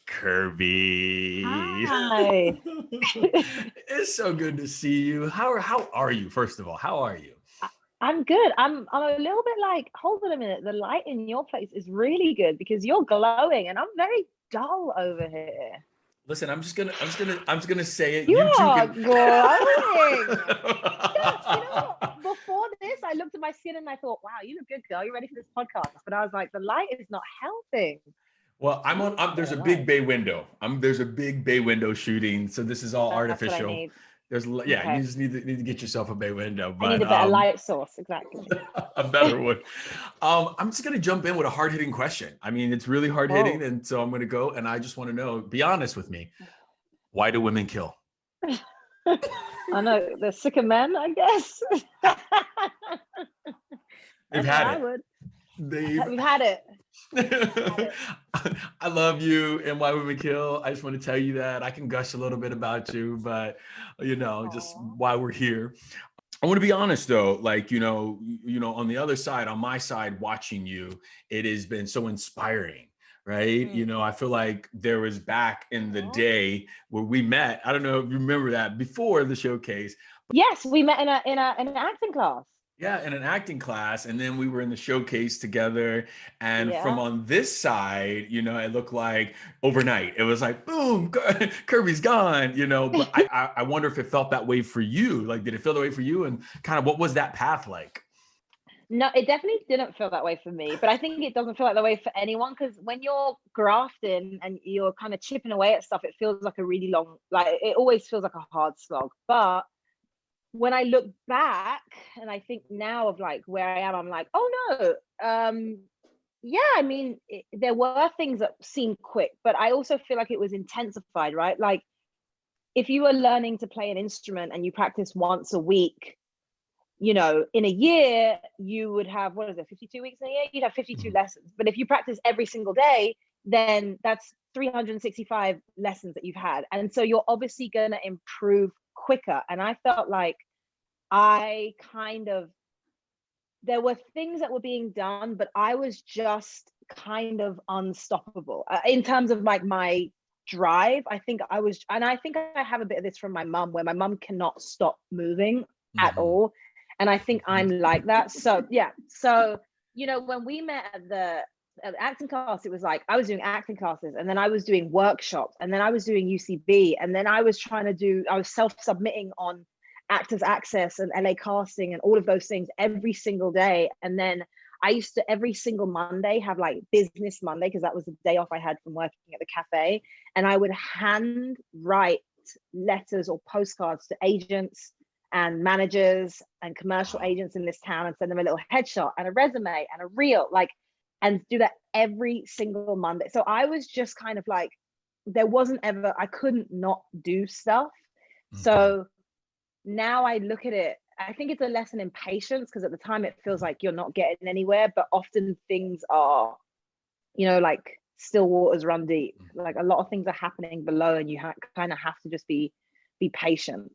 Kirby. Hi. It's so good to see you. How are you? First of all, how are you? I'm good. I'm a little bit like, hold on a minute. The light in your face is really good because you're glowing and I'm very dull over here. Listen, I'm just gonna say it. You You two are can. glowing. What? Before this, I looked at my skin and I thought, wow, you look good, girl. You ready for this podcast? But I was like, the light is not helping. Well, there's a big bay window. There's a big bay window shooting, so this is all That's what I artificial. need. Yeah, you Okay. just need to get yourself a bay window, I need but a better light source. Exactly. a better one. I'm just gonna jump in with a hard hitting question. I mean, it's really hard hitting, Oh. and so I'm gonna go, and I just want to know. Be honest with me. Why do women kill? I know they're sick of men, I guess. They've That's had how I it. would. They've. We've had it. I love you and Why Women Kill. I just want to tell you that I can gush a little bit about you, but just Aw. why we're here. I want to be honest though, like on the other side, on my side, watching you, it has been so inspiring, right? I feel like there was back in the day where we met. I don't know if you remember that before the showcase. Yes, we met in an acting class. Yeah, in an acting class, and then we were in the showcase together. And from Yeah. on this side, it looked like overnight. It was like, boom, Kirby's gone. But I wonder if it felt that way for you. Like, did it feel that way for you? And kind of what was that path like? No, it definitely didn't feel that way for me, but I think it doesn't feel like the way for anyone because when you're grafting and you're kind of chipping away at stuff, it feels like a really long, like it always feels like a hard slog. But when I look back and I think now of like where I am, I'm like, oh no, yeah, I mean, there were things that seemed quick, but I also feel like it was intensified, right? Like if you were learning to play an instrument and you practice once a week, in a year, you would have, 52 weeks in a year? You'd have 52 lessons. But if you practice every single day, then that's 365 lessons that you've had. And so you're obviously going to improve quicker. And I felt like there were things that were being done, but I was just kind of unstoppable in terms of like my drive. I think I have a bit of this from my mum, where my mum cannot stop moving at all. And I think I'm like that. So yeah. So, when we met at the acting class, it was like I was doing acting classes and then I was doing workshops and then I was doing UCB and then I was self-submitting on Actors Access and LA Casting and all of those things every single day. And then I used to every single Monday have like Business Monday because that was the day off I had from working at the cafe. And I would hand write letters or postcards to agents and managers and commercial agents in this town and send them a little headshot and a resume and a reel, and do that every single Monday. So I was just kind of like, I couldn't not do stuff. So now I look at it, I think it's a lesson in patience because at the time it feels like you're not getting anywhere, but often things are, like still waters run deep. Like a lot of things are happening below and you kind of have to just be patient.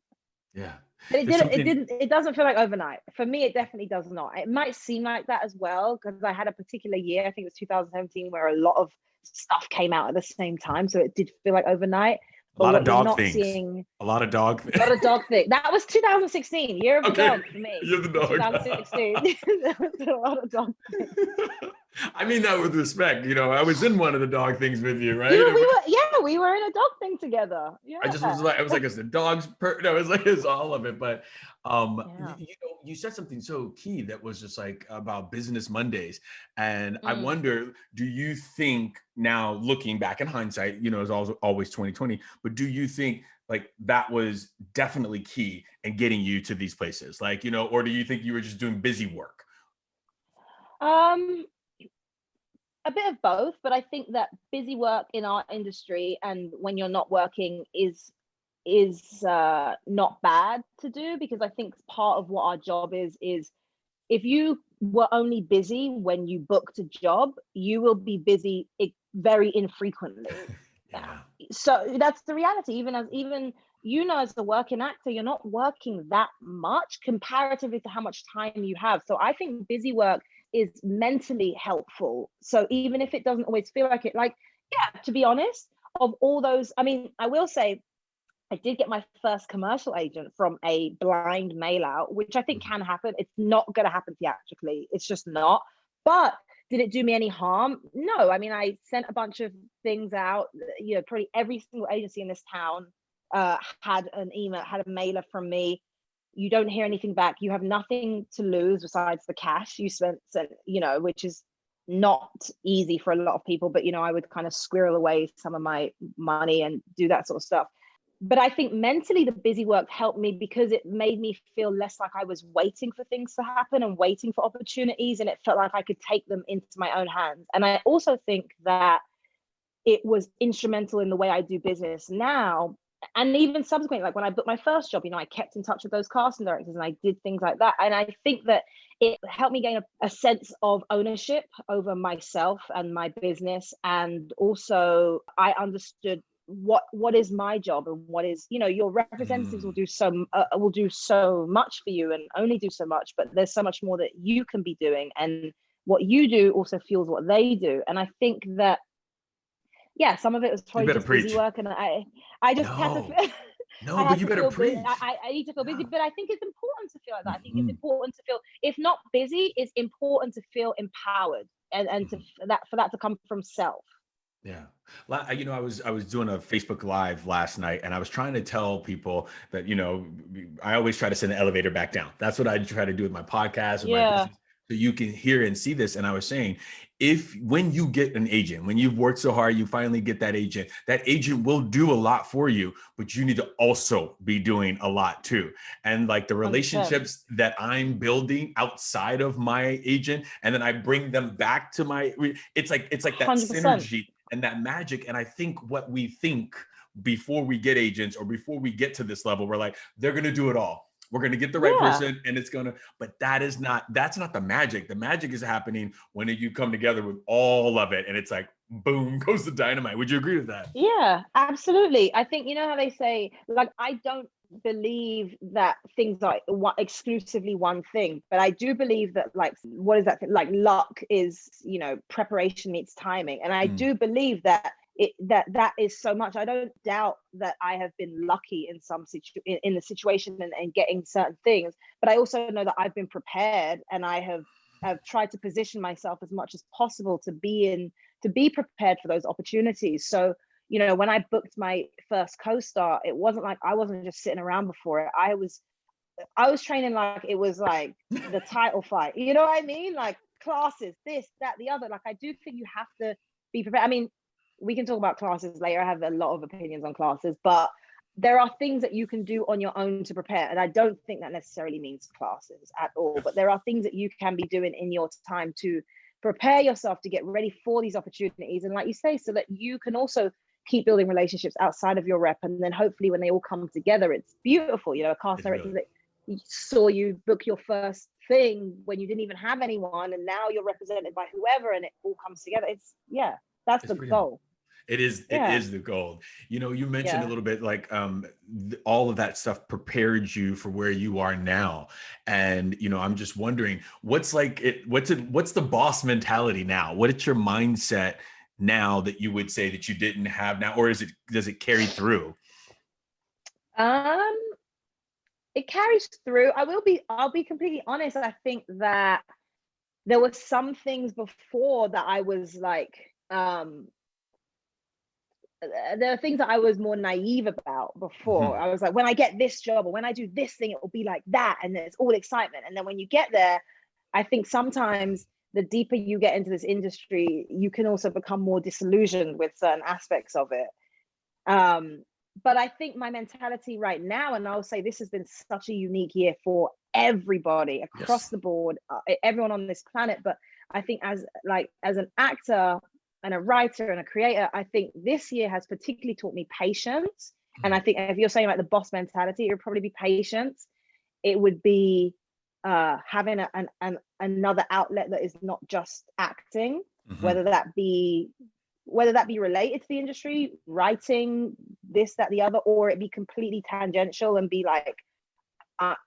Yeah. But it doesn't feel like overnight. For me, it definitely does not. It might seem like that as well, because I had a particular year, I think it was 2017, where a lot of stuff came out at the same time. So it did feel like overnight. A lot of dog things. A lot of dog things. A lot of dog things. That was 2016, year of the dog for me. You're the dog. 2016. There was a lot of dog things. I mean that with respect. I was in one of the dog things with you, right? We were in a dog thing together. Yeah. I was like, it's the dogs. No, it's all of it. But you said something so key that was just like about Business Mondays, and I wonder, do you think now, looking back in hindsight, it's always 2020, but do you think like that was definitely key in getting you to these places, like or do you think you were just doing busy work? A bit of both, but I think that busy work in our industry and when you're not working is not bad to do, because I think part of what our job is if you were only busy when you booked a job, you will be busy very infrequently. Yeah. So that's the reality. Even as a working actor, you're not working that much comparatively to how much time you have. So I think busy work is mentally helpful. So even if it doesn't always feel like it, like, yeah, to be honest, of all those, I mean, I will say I did get my first commercial agent from a blind mail out, which I think can happen. It's not going to happen theatrically. It's just not. But did it do me any harm? No. I mean, I sent a bunch of things out. You know, probably every single agency in this town had an email, had a mailer from me. You don't hear anything back. You have nothing to lose besides the cash you spent, you know, which is not easy for a lot of people. But, you know, I would kind of squirrel away some of my money and do that sort of stuff. But I think mentally the busy work helped me because it made me feel less like I was waiting for things to happen and waiting for opportunities. And it felt like I could take them into my own hands. And I also think that it was instrumental in the way I do business now. And even subsequently, like when I booked my first job, you know, I kept in touch with those casting directors and I did things like that. And I think that it helped me gain a sense of ownership over myself and my business. And also I understood what is my job and what is, you know, your representatives will do so much for you and only do so much, but there's so much more that you can be doing, and what you do also fuels what they do. And I think that, yeah, some of it was probably just busy work, and I just had to no, but you better preach. I need to feel busy, but I think it's important to feel like that. I think it's important to feel, if not busy, it's important to feel empowered, and for that to come from self. Yeah. You know, I was doing a Facebook Live last night, and I was trying to tell people that, you know, I always try to send the elevator back down. That's what I try to do with my podcast, my business, so you can hear and see this. And I was saying, when you get an agent, when you've worked so hard, you finally get that agent will do a lot for you, but you need to also be doing a lot too. And like the relationships 100%. That I'm building outside of my agent, and then I bring them back to it's like that 100%. Synergy and that magic. And I think what we think before we get agents or before we get to this level, we're like, they're going to do it all. We're going to get the right person, and it's going to, but that's not the magic. The magic is happening when you come together with all of it. And it's like, boom, goes the dynamite. Would you agree with that? Yeah, absolutely. I think, you know how they say, like, I don't believe that things are exclusively one thing, but I do believe that, like, what is that thing? Like, luck is, you know, preparation meets timing. And I do believe that that is so much. I don't doubt that I have been lucky in some in the situation and getting certain things, but I also know that I've been prepared, and I have tried to position myself as much as possible to be prepared for those opportunities. So, you know, when I booked my first co-star, it wasn't like I wasn't just sitting around before it. I was training like it was like the title fight. You know what I mean? Like classes, this, that, the other. Like, I do think you have to be prepared. I mean, we can talk about classes later. I have a lot of opinions on classes, but there are things that you can do on your own to prepare. And I don't think that necessarily means classes at all, but there are things that you can be doing in your time to prepare yourself to get ready for these opportunities. And like you say, so that you can also keep building relationships outside of your rep. And then hopefully when they all come together, it's beautiful. You know, a cast director that saw you book your first thing when you didn't even have anyone, and now you're represented by whoever, and it all comes together. That's the goal. It is the goal. You know, you mentioned a little bit like all of that stuff prepared you for where you are now. And, you know, I'm just wondering what's the boss mentality now? What is your mindset now that you would say that you didn't have now, or does it carry through? It carries through. I'll be completely honest. I think that there were some things before that I was like, there are things that I was more naive about before. I was like, when I get this job or when I do this thing, it will be like that. And there's all excitement. And then when you get there, I think sometimes the deeper you get into this industry, you can also become more disillusioned with certain aspects of it. But I think my mentality right now, and I'll say this has been such a unique year for everybody across the board, everyone on this planet. But I think as an actor and a writer and a creator, I think this year has particularly taught me patience. And I think if you're saying like the boss mentality, it would probably be patience. It would be having another outlet that is not just acting, whether that be related to the industry, writing, this, that, the other, or it be completely tangential and be like, I'm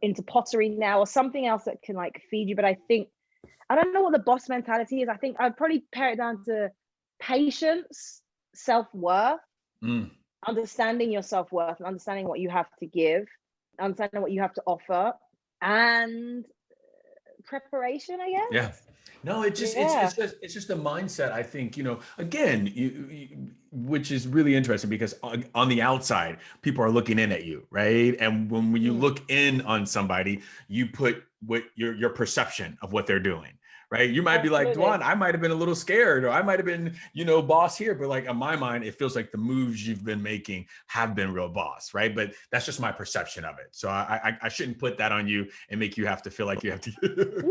into pottery now, or something else that can like feed you. But I think, I don't know what the boss mentality is. I think I'd probably pare it down to patience, self-worth, Mm. understanding your self-worth and understanding what you have to give, understanding what you have to offer, and preparation, I Yeah. guess. No, Yeah. it's just a mindset. I think, again, which is really interesting because on the outside, people are looking in at you, right? And when you Mm, look in on somebody, you put what your perception of what they're doing, right? You might be like, absolutely. Dwan, I might have been a little scared, or I might have been, boss here, but like in my mind, it feels like the moves you've been making have been real boss, right? But that's just my perception of it. So I shouldn't put that on you and make you have to feel like you have to.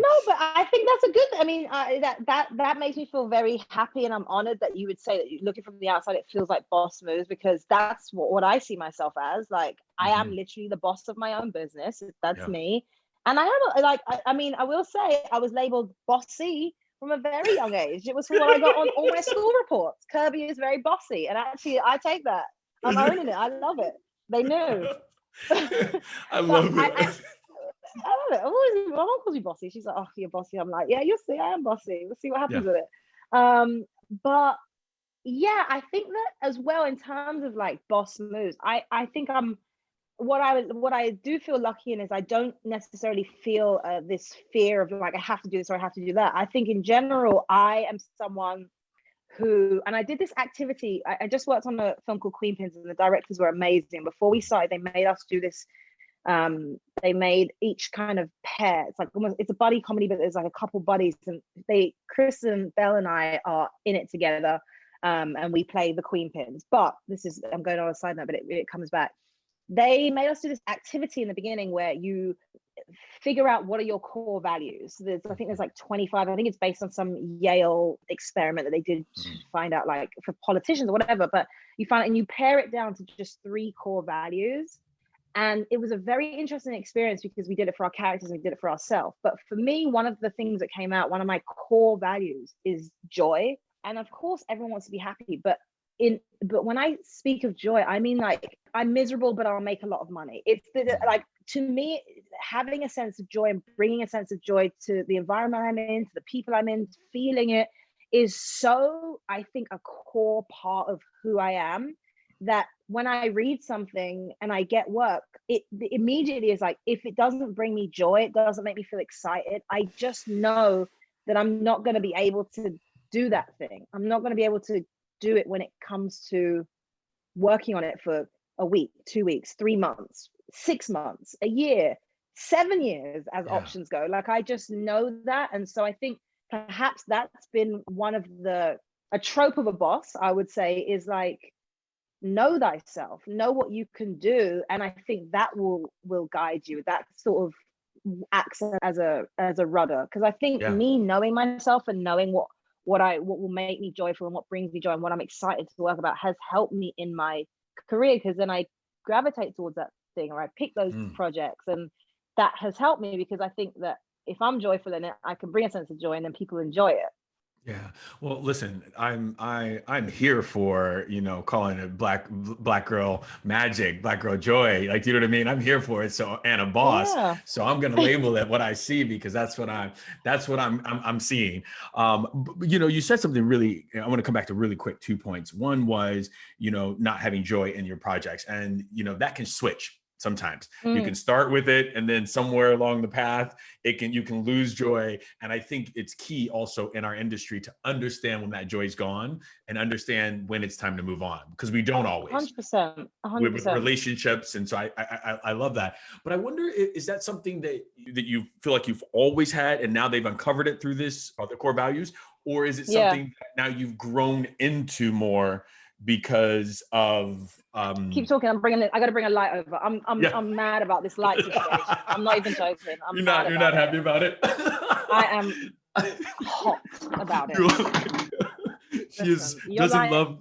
No, but I think that's a good. I mean, that makes me feel very happy, and I'm honored that you would say that looking from the outside, it feels like boss moves, because that's what I see myself as. Like, I am Mhm. literally the boss of my own business. That's Yeah. me, and I have like. I mean, I will say I was labeled bossy from a very young age. It was from what I got on all my school reports. Kirby is very bossy, and actually, I take that. I'm owning it. I love it. They knew. I But love it. I don't know. My mom calls me bossy. She's like, "Oh, you're bossy." I'm like, "Yeah, you'll see. I am bossy. We'll see what Yeah. happens with it." But yeah, I think that as well in terms of like boss moves. I think I'm what I do feel lucky in is I don't necessarily feel this fear of like I have to do this or I have to do that. I think in general, I am someone who, and I did this activity. I just worked on a film called Queen Pins, and the directors were amazing. Before we started, they made us do this. They made each kind of pair. It's like almost, it's a buddy comedy, but there's like a couple buddies, and Chris and Belle and I are in it together, and we play the Queen Pins. But I'm going on a side note, but it comes back. They made us do this activity in the beginning where you figure out what are your core values. I think there's like 25. I think it's based on some Yale experiment that they did to find out, like for politicians or whatever. But you find it and you pare it down to just 3 core values. And it was a very interesting experience because we did it for our characters and we did it for ourselves. But for me, one of the things that came out, one of my core values is joy. And of course, everyone wants to be happy. But when I speak of joy, I mean like I'm miserable, but I'll make a lot of money. It's like, to me, having a sense of joy and bringing a sense of joy to the environment I'm in, to the people I'm in, feeling it is so, I think, a core part of who I am, that when I read something and I get work, it immediately is like, if it doesn't bring me joy, it doesn't make me feel excited, I just know that I'm not going to be able to do that thing. I'm not going to be able to do it when it comes to working on it for a week, 2 weeks, 3 months, 6 months, a year, 7 years as Yeah. options go. Like, I just know that. And so I think perhaps that's been one of a trope of a boss, I would say, is like, know thyself, know what you can do. And I think that will guide you. That sort of acts as a rudder. Because I think Yeah. me knowing myself and knowing what will make me joyful and what brings me joy and what I'm excited to work about has helped me in my career, because then I gravitate towards that thing, or I pick those projects, and that has helped me because I think that if I'm joyful in it, I can bring a sense of joy and then people enjoy it. Yeah. Well, listen, I'm here for, calling it black girl magic, black girl joy. Like, you know what I mean? I'm here for it. So, and a boss. Yeah. So I'm going to label it what I see, because that's what I'm seeing. You said something really, I want to come back to really quick 2 points. One was, not having joy in your projects, and, that can switch. Sometimes you can start with it, and then somewhere along the path, you can lose joy. And I think it's key also in our industry to understand when that joy's gone and understand when it's time to move on, because we don't always 100%. with 100%. relationships. And so I love that. But I wonder, is that something that you feel like you've always had, and now they've uncovered it through this other core values, or is it Yeah. something that now you've grown into more because of Keep talking. I got to bring a light over. I'm mad about this light situation. I'm not even joking. You're not happy about it. I am hot about it. She doesn't love.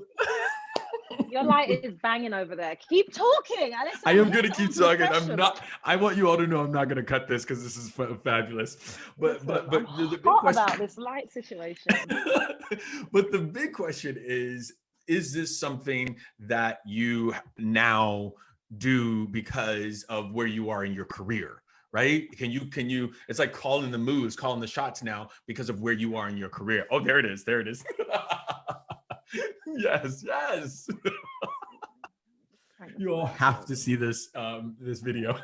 Your light is banging over there. Keep talking. I am going to keep talking. I want you all to know I'm not going to cut this because this is fabulous. But I'm the big hot question about this light situation. But the big question is this something that you now do because of where you are in your career? Right? Can you, it's like calling the moves, calling the shots now because of where you are in your career. Oh, there it is. Yes, yes. You all have to see this this video.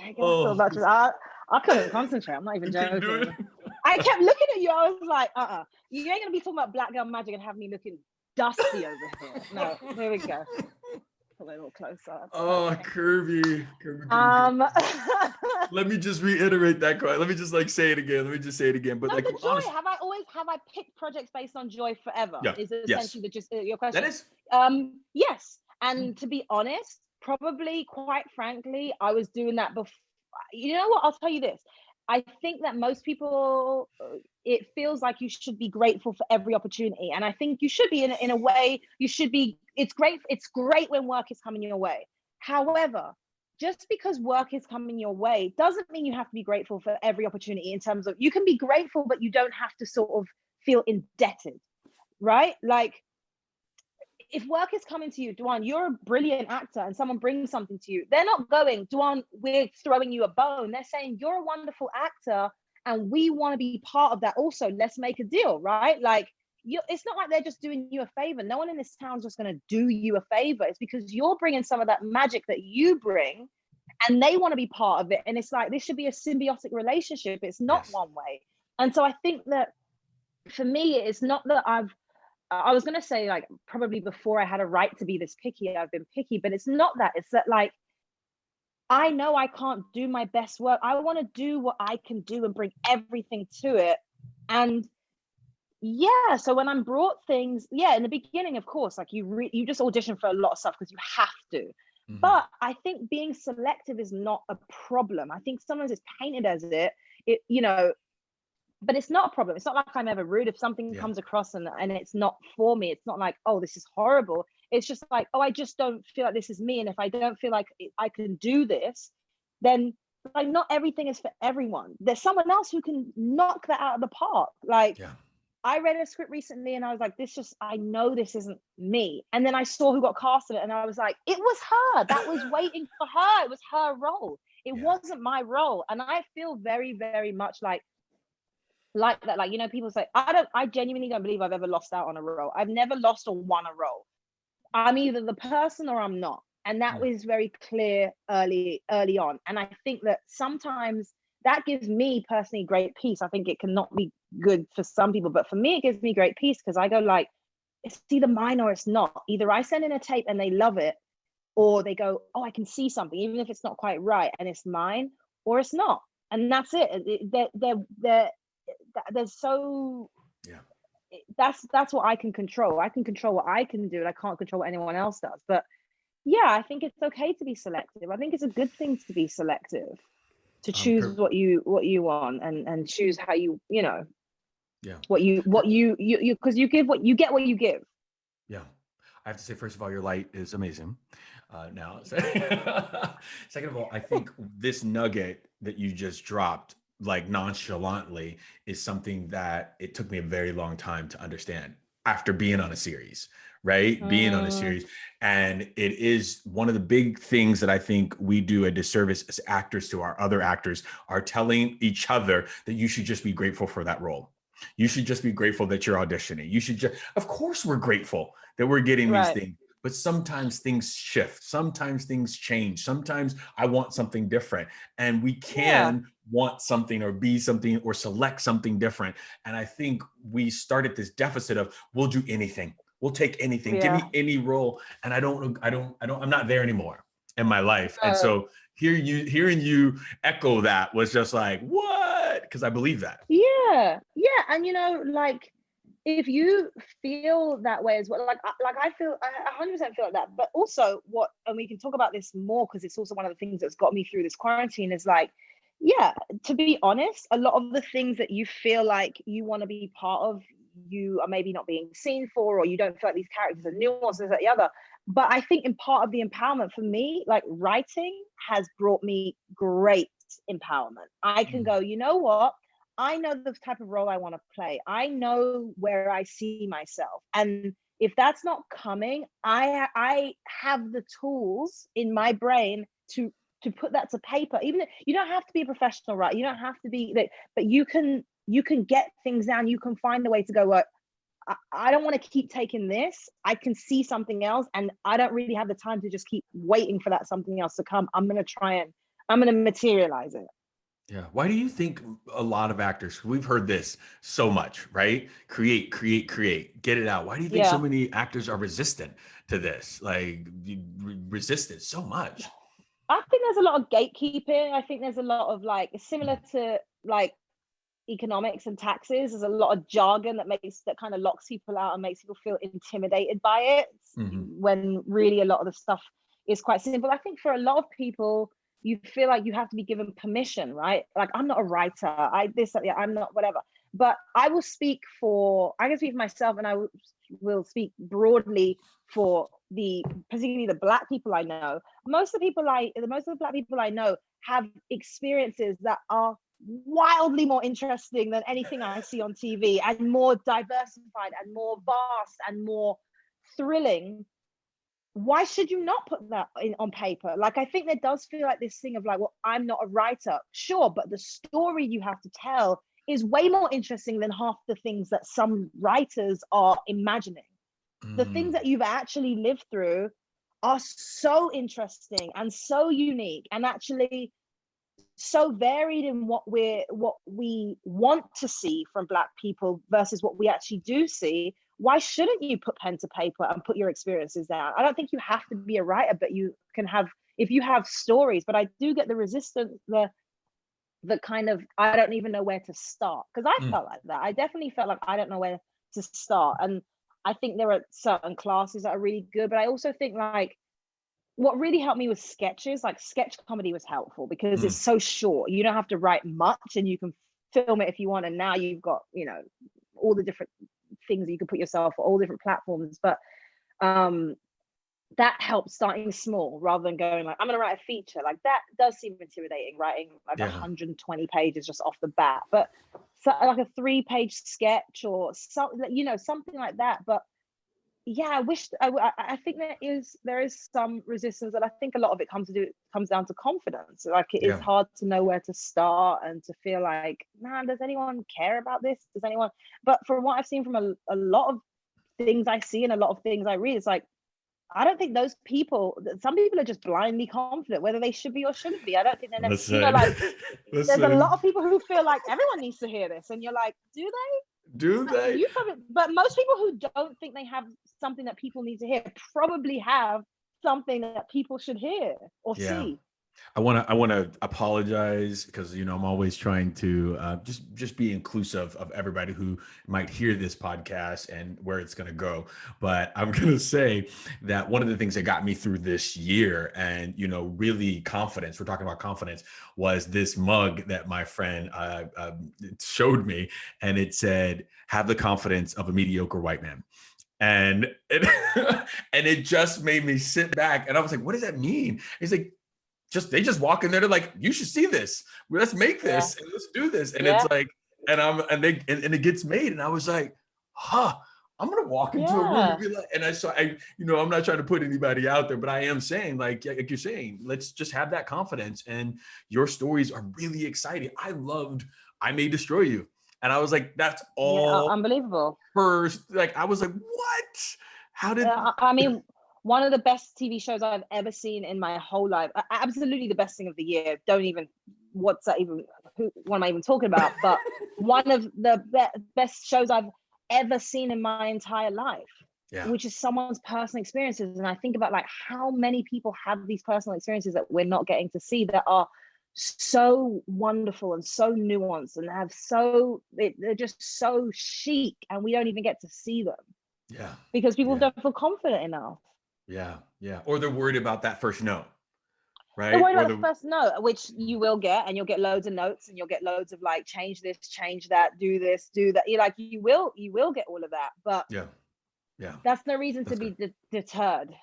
I guess so much. I couldn't concentrate. I'm not even joking. I kept looking at you. I was like, you ain't gonna be talking about black girl magic and have me looking dusty over here. No, here we go. A little closer. Oh, okay. Kirby. Let me just reiterate that quote. Let me just say it again. Let me just say it again. But no, the joy. Have I picked projects based on joy forever? Yeah. Is it essentially your question? That is. Yes. And to be honest, probably, quite frankly, I was doing that before. You know what? I'll tell you this. I think that most people, it feels like you should be grateful for every opportunity. And I think you should be in a way, you should be, it's great when work is coming your way. However, just because work is coming your way doesn't mean you have to be grateful for every opportunity, in terms of, you can be grateful, but you don't have to sort of feel indebted, right? Like, if work is coming to you, DaJuan, you're a brilliant actor, and someone brings something to you, they're not going, DaJuan, we're throwing you a bone. They're saying, you're a wonderful actor and we want to be part of that also. Let's make a deal, right? Like, it's not like they're just doing you a favor. No one in this town's just going to do you a favor. It's because you're bringing some of that magic that you bring, and they want to be part of it. And it's like, this should be a symbiotic relationship. It's not one way. And so I think that for me, it's not that I was going to say, like, probably before I had a right to be this picky, I've been picky, but it's not that. It's that, like, I know I can't do my best work. I want to do what I can do and bring everything to it. And yeah, so when I'm brought things, in the beginning, of course, like, you just audition for a lot of stuff because you have to. Mm-hmm. But I think being selective is not a problem. I think sometimes it's painted as it, you know, but it's not a problem. It's not like I'm ever rude. If something comes across and it's not for me, it's not like, oh, this is horrible. It's just like, oh, I just don't feel like this is me. And if I don't feel like I can do this, then, like, not everything is for everyone. There's someone else who can knock that out of the park. Like, I read a script recently and I was like, I know this isn't me. And then I saw who got cast in it and I was like, it was her. That was waiting for her. It was her role. It wasn't my role. And I feel very, very much like that. Like, you know, people say, I genuinely don't believe I've ever lost out on a role. I've never lost or won a role. I'm either the person or I'm not. And that was very clear early on. And I think that sometimes that gives me personally great peace. I think it cannot be good for some people, but for me, it gives me great peace, because I go, like, it's either mine or it's not. Either I send in a tape and they love it, or they go, oh, I can see something, even if it's not quite right, and it's mine, or it's not. And that's it. There's so, that's what I can control. I can control what I can do, and I can't control what anyone else does. But yeah, I think it's okay to be selective. I think it's a good thing to be selective, to choose what you want, and choose how you know, what you because you give what you get, what you give. Yeah, I have to say, first of all, your light is amazing. Now, second of all, I think this nugget that you just dropped, like, nonchalantly, is something that it took me a very long time to understand after being on a series, right? Being on a series. And it is one of the big things that I think we do a disservice as actors to our other actors, are telling each other that you should just be grateful for that role. You should just be grateful that you're auditioning. You should just, of course, we're grateful that we're getting these things. But sometimes things shift. Sometimes things change. Sometimes I want something different. And we can want something or be something or select something different. And I think we started this deficit of, we'll do anything. We'll take anything. Give me any role. And I'm not there anymore in my life. And so hearing you echo that was just like, what? Because I believe that. Yeah. And, you know, like, if you feel that way as well, like I 100% feel like that. But also and we can talk about this more, because it's also one of the things that's got me through this quarantine, is like, to be honest, a lot of the things that you feel like you want to be part of, you are maybe not being seen for, or you don't feel like these characters are nuanced, this, that, the other. But I think in part of the empowerment for me, like, writing has brought me great empowerment. I can go, you know what? I know the type of role I want to play. I know where I see myself. And if that's not coming, I have the tools in my brain to put that to paper. Even if you don't have to be a professional writer, you don't have to be, but you can you can get things down. You can find a way to go, well, I don't want to keep taking this. I can see something else, and I don't really have the time to just keep waiting for that something else to come. I'm going to materialize it. Yeah. Why do you think a lot of actors, we've heard this so much, right? Create, create, create, get it out. Why do you think so Yeah. many actors are resistant to this? Like, resist it so much? I think there's a lot of gatekeeping. I think there's a lot of like, similar to like economics and taxes, there's a lot of jargon that kind of locks people out and makes people feel intimidated by it, when really a lot of the stuff is quite simple. I think for a lot of people, you feel like you have to be given permission, right? Like, I'm not a writer, I'm not whatever. But I can speak for myself, and I will speak broadly for particularly the Black people I know. Most of the Black people I know have experiences that are wildly more interesting than anything I see on TV, and more diversified and more vast and more thrilling. Why should you not put that on paper? Like, I think there does feel like this thing of like, well, I'm not a writer. Sure, but the story you have to tell is way more interesting than half the things that some writers are imagining. The things that you've actually lived through are so interesting and so unique, and actually so varied in what we want to see from Black people versus what we actually do see. Why shouldn't you put pen to paper and put your experiences down? I don't think you have to be a writer, but you can have, if you have stories. But I do get the resistance, the kind of, I don't even know where to start, because I felt like that. I definitely felt like I don't know where to start. And I think there are certain classes that are really good, but I also think like, what really helped me was sketches. Like, sketch comedy was helpful because it's so short. You don't have to write much, and you can film it if you want. And now you've got, all the different things that you can put yourself on, all different platforms. But that helps starting small rather than going like, I'm going to write a feature. Like, that does seem intimidating, writing like 120 pages just off the bat. But so, like a 3-page sketch or something, something like that. But yeah, I think there is some resistance, and I think a lot of it comes down to confidence. Like, it is hard to know where to start and to feel like, man, does anyone care about this? Does anyone? But from what I've seen from a lot of things I see and a lot of things I read, it's like, I don't think some people are just blindly confident, whether they should be or shouldn't be. I don't think they're there's a lot of people who feel like everyone needs to hear this, and you're like, do they? Do they? But most people who don't think they have something that people need to hear probably have something that people should hear or see. I want to apologize because I'm always trying to just be inclusive of everybody who might hear this podcast and where it's going to go. But I'm going to say that one of the things that got me through this year and really confidence. We're talking about confidence. Was this mug that my friend showed me, and it said, "Have the confidence of a mediocre white man." And it just made me sit back, and I was like, "What does that mean?" He's like, they just walk in there. They're like, "You should see this. Let's make this and let's do this." And it's like, and it gets made. And I was like, I'm gonna walk into a room and be like, I'm not trying to put anybody out there, but I am saying, like you're saying, let's just have that confidence. And your stories are really exciting. I loved I May Destroy You. And I was like, that's all unbelievable. First, like, I was like, what? How did I mean, one of the best TV shows I've ever seen in my whole life. Absolutely the best thing of the year. What am I even talking about? But one of the best shows I've ever seen in my entire life, which is someone's personal experiences. And I think about like how many people have these personal experiences that we're not getting to see, that are so wonderful and so nuanced, and they're just so chic, and we don't even get to see them because people don't feel confident enough. Or they're worried about that first note, right? They're worried about the first note, which you will get, and you'll get loads of notes, and you'll get loads of like, change this, change that, do this, do that. You're like, you will get all of that, but that's no reason to be deterred.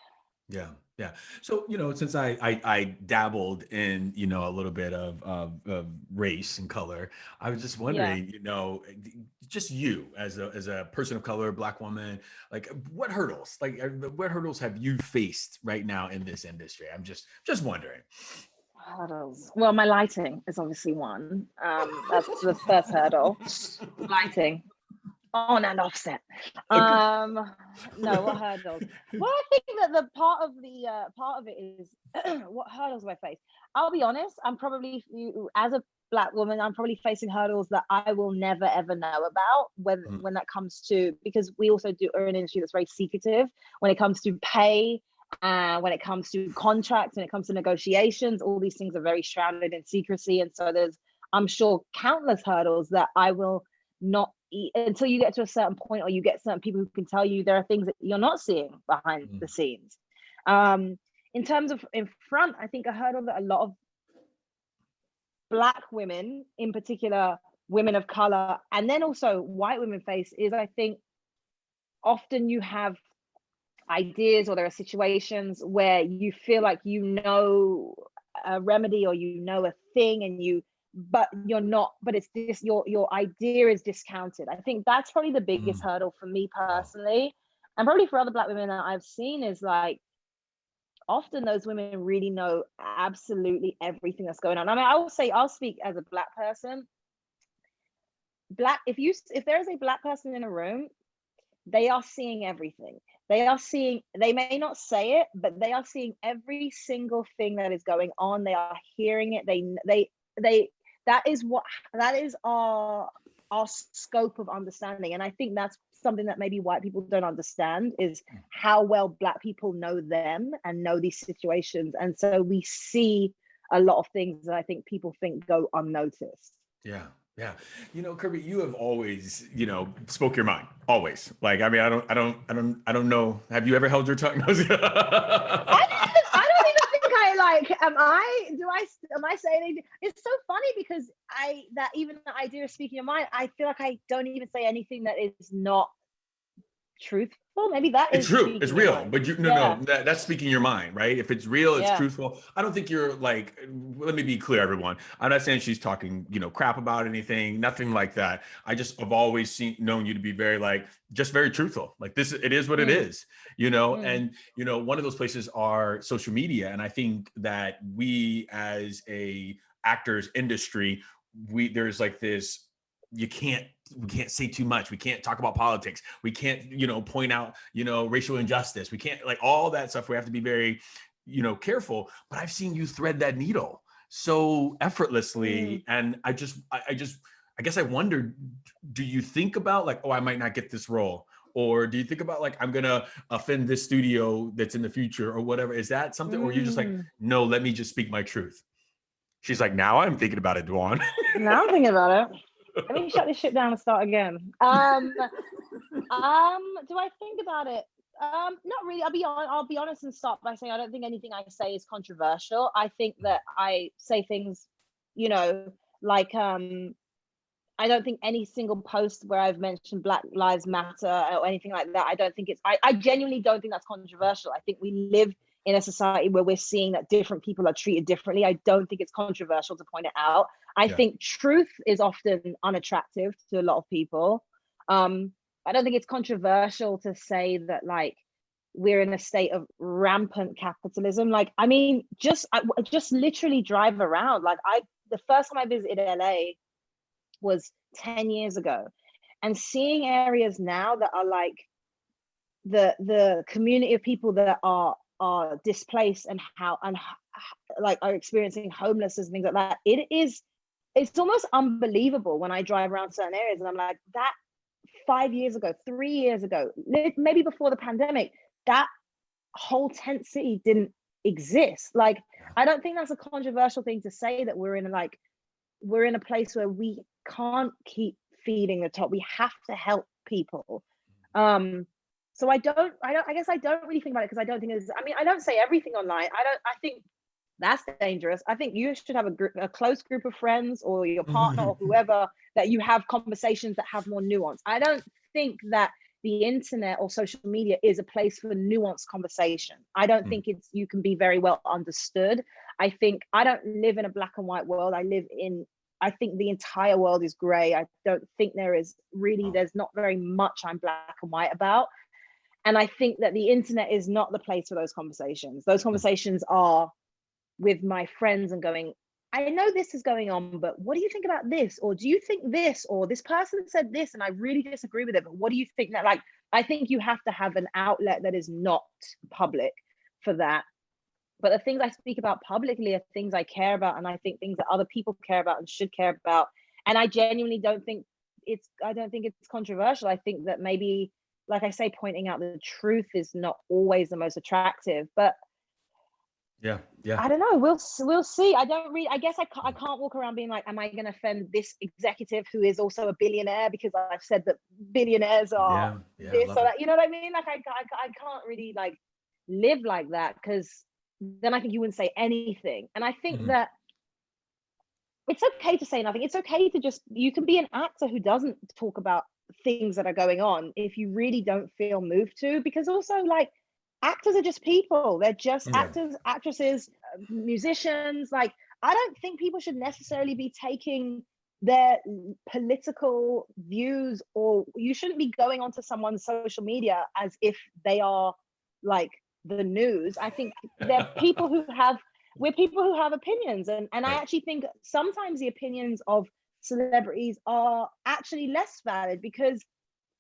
So since I dabbled in a little bit of race and color, I was just wondering, just you as a person of color, Black woman, like what hurdles have you faced right now in this industry? I'm just wondering. Hurdles. Well, my lighting is obviously one. That's the first hurdle. Lighting. On and offset. No, what hurdles? Well, I think that the part of it is what hurdles do I face? I'll be honest, I'm probably, as a Black woman, I'm probably facing hurdles that I will never ever know about when that comes to, because we also are an industry that's very secretive when it comes to pay, when it comes to contracts, when it comes to negotiations. All these things are very shrouded in secrecy, and so there's, I'm sure, countless hurdles that I will not until you get to a certain point, or you get certain people who can tell you there are things that you're not seeing behind the scenes. In terms of in front, I think a hurdle that a lot of Black women, in particular women of color, and then also white women face is, I think, often you have ideas, or there are situations where you feel like you know a remedy, or you know a thing, and but you're not, but it's this, your idea is discounted. I think that's probably the biggest hurdle for me personally, and probably for other Black women that I've seen, is like often those women really know absolutely everything that's going on. I mean, I'll speak as a Black person. If there is a Black person in a room, they are seeing everything. They may not say it, but they are seeing every single thing that is going on. They are hearing it. That is our scope of understanding. And I think that's something that maybe white people don't understand, is how well Black people know them and know these situations. And so we see a lot of things that I think people think go unnoticed. Yeah. Yeah. Kirby, you have always, spoke your mind, always. Like, I mean, I don't know. Have you ever held your tongue? I don't even think am I saying anything? It's so funny because even the idea of speaking your mind, I feel like I don't even say anything that is not truthful. Maybe that it's is true, it's real, but that's speaking your mind, right? If it's real, it's truthful. I don't think you're like, let me be clear, everyone, I'm not saying she's talking crap about anything, nothing like that. I just have always known you to be very just very truthful. Like, it is what it is, and one of those places are social media. And I think that we, as a actors industry, there's like this, we can't say too much. We can't talk about politics. We can't, point out, racial injustice. We can't, like, all that stuff. We have to be very, careful. But I've seen you thread that needle so effortlessly. And I guess I wondered, do you think about like, oh, I might not get this role? Or do you think about like, I'm going to offend this studio that's in the future or whatever? Is that something? Or you're just like, no, let me just speak my truth? She's like, now I'm thinking about it, DaJuan. Now I'm thinking about it. Let me shut this shit down and start again. Do I think about it? Not really. I'll be honest and start by saying I don't think anything I say is controversial. I think that I say things, like I don't think any single post where I've mentioned Black Lives Matter or anything like that, I genuinely don't think that's controversial. I think we live in a society where we're seeing that different people are treated differently. I don't think it's controversial to point it out. I think truth is often unattractive to a lot of people. I don't think it's controversial to say that like we're in a state of rampant capitalism. Like, I mean, just literally drive around. Like, the first time I visited LA was 10 years ago, and seeing areas now that are like the community of people that are displaced and like are experiencing homelessness and things like that. It's almost unbelievable when I drive around certain areas and I'm like, that 5 years ago, 3 years ago, maybe before the pandemic, that whole tent city didn't exist. Like, I don't think that's a controversial thing to say, that we're in a place where we can't keep feeding the top. We have to help people. So I guess I don't really think about it, because I don't think I don't say everything online. I think that's dangerous. I think you should have a close group of friends or your partner or whoever that you have conversations that have more nuance. I don't think that the internet or social media is a place for nuanced conversation. I don't think you can be very well understood. I think I don't live in a black and white world. I think the entire world is gray. I don't think there's not very much I'm black and white about. And I think that the internet is not the place for those conversations. Those conversations are with my friends and going, I know this is going on, but what do you think about this? Or do you think this? Or this person said this and I really disagree with it, but what do you think? That, like, I think you have to have an outlet that is not public for that. But the things I speak about publicly are things I care about, and I think things that other people care about and should care about. And I genuinely don't think it's controversial. I think that maybe, like I say, pointing out the truth is not always the most attractive, but yeah. I don't know. We'll see. I guess I can't walk around being like, am I going to offend this executive who is also a billionaire because I've said that billionaires are this or that? You know what I mean? Like I can't really like live like that, because then I think you wouldn't say anything. And I think that it's okay to say nothing. It's okay to just, you can be an actor who doesn't talk about things that are going on if you really don't feel moved to, because also, like, actors are just people. They're just actors, actresses, musicians. Like, I don't think people should necessarily be taking their political views, or you shouldn't be going onto someone's social media as if they are like the news. I think they're people who have, we're people who have opinions. And I actually think sometimes the opinions of celebrities are actually less valid, because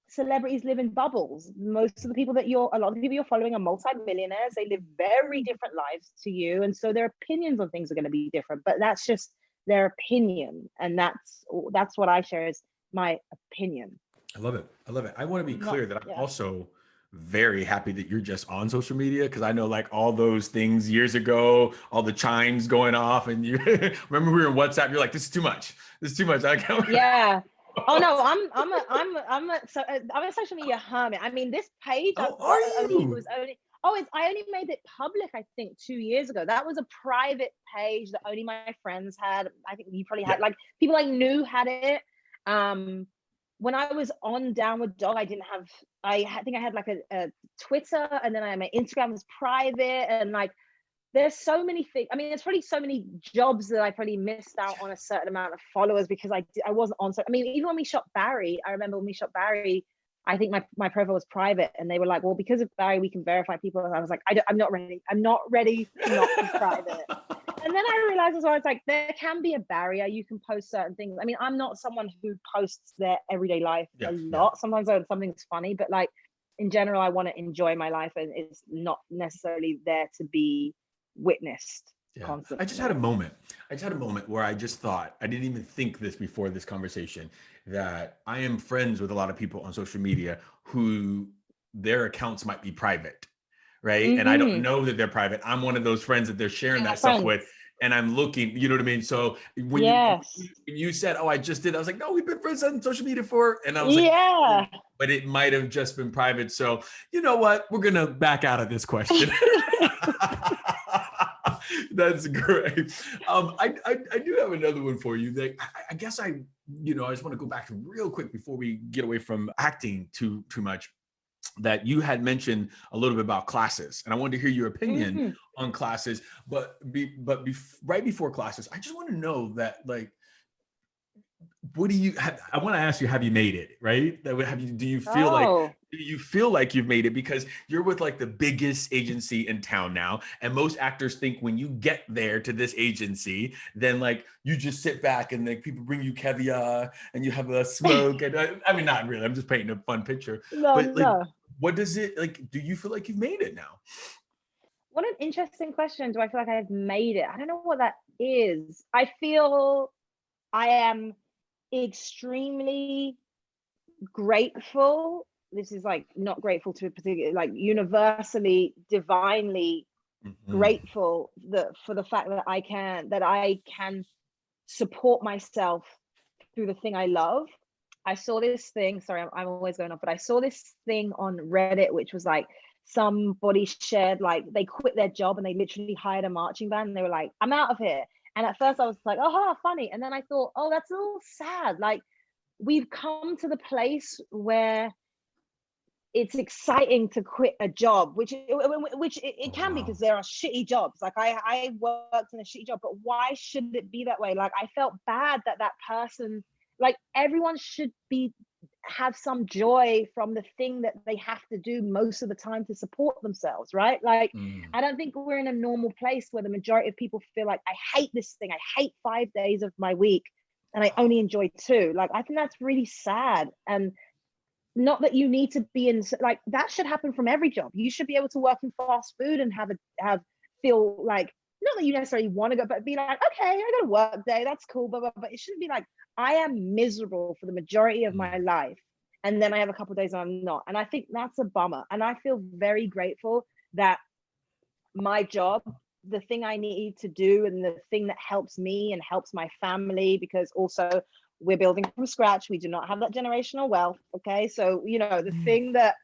celebrities live in bubbles. Most of the people a lot of the people you're following are multi-millionaires. They live very different lives to you. And so their opinions on things are going to be different, but that's just their opinion. And that's what I share is my opinion. I love it. I want to be clear that I'm also very happy that you're just on social media, because I know, like, all those things years ago, all the chimes going off, and you remember we were in WhatsApp, you're like, this is too much. I can't. Yeah. Oh no, I'm a social media hermit. I mean, this page, I only made it public, I think 2 years ago. That was a private page that only my friends had. I think you probably had, like, people I knew had it. When I was on Downward Dog, I think I had like a Twitter, and then my Instagram was private, and like, there's so many things. I mean, there's probably so many jobs that I probably missed out on a certain amount of followers because I wasn't on. So I mean, even when we shot Barry, I remember when we shot Barry, I think my profile was private, and they were like, well, because of Barry, we can verify people. And I was like, I'm not ready to not be private. And then I realized as well, it's like, there can be a barrier. You can post certain things. I mean, I'm not someone who posts their everyday life a lot. Sometimes something's funny, but like, in general, I want to enjoy my life, and it's not necessarily there to be witnessed constantly. I just had a moment where I just thought, I didn't even think this before this conversation, that I am friends with a lot of people on social media who their accounts might be private, right? And I don't know that they're private. I'm one of those friends that they're sharing that stuff with, and I'm looking, you know what I mean? So when you said, oh, I just did, I was like, no, we've been friends on social media for, and I was like, but it might have just been private. So you know what? We're going to back out of this question. That's great. I do have another one for you. That I guess I just want to go back to real quick before we get away from acting too much. That you had mentioned a little bit about classes, and I wanted to hear your opinion on classes. But right before classes, I just want to know that, like, what do you have? I want to ask you, have you made it? Right? Do you feel like you've made it? Because you're with, like, the biggest agency in town now, and most actors think when you get there to this agency, then, like, you just sit back and, like, people bring you caviar and you have a smoke. And I mean, not really. I'm just painting a fun picture. What does it, like? Do you feel like you've made it now? What an interesting question. Do I feel like I've made it? I don't know what that is. I feel I am extremely grateful. This is, like, not grateful to a particular, like, universally, divinely grateful for the fact that I can support myself through the thing I love. I saw this thing, sorry, I'm always going off, but I saw this thing on Reddit, which was like, somebody shared, like, they quit their job and they literally hired a marching band, and they were like, I'm out of here. And at first I was like, oh, funny. And then I thought, oh, that's a little sad. Like, we've come to the place where it's exciting to quit a job, which it can be, because there are shitty jobs. Like, I worked in a shitty job, but why should it be that way? Like, I felt bad that person, like, everyone should be have some joy from the thing that they have to do most of the time to support themselves, right? Like, I don't think we're in a normal place where the majority of people feel like, I hate this thing. I hate 5 days of my week and I only enjoy 2. Like, I think that's really sad. And not that you need to be in, like, that should happen from every job. You should be able to work in fast food and feel like, not that you necessarily want to go, but be like, okay, I got a work day, that's cool, but it shouldn't be like, I am miserable for the majority of my life, and then I have a couple of days and I'm not. And I think that's a bummer. And I feel very grateful that my job, the thing I need to do and the thing that helps me and helps my family, because also we're building from scratch. We do not have that generational wealth. Okay. So, you know, the thing that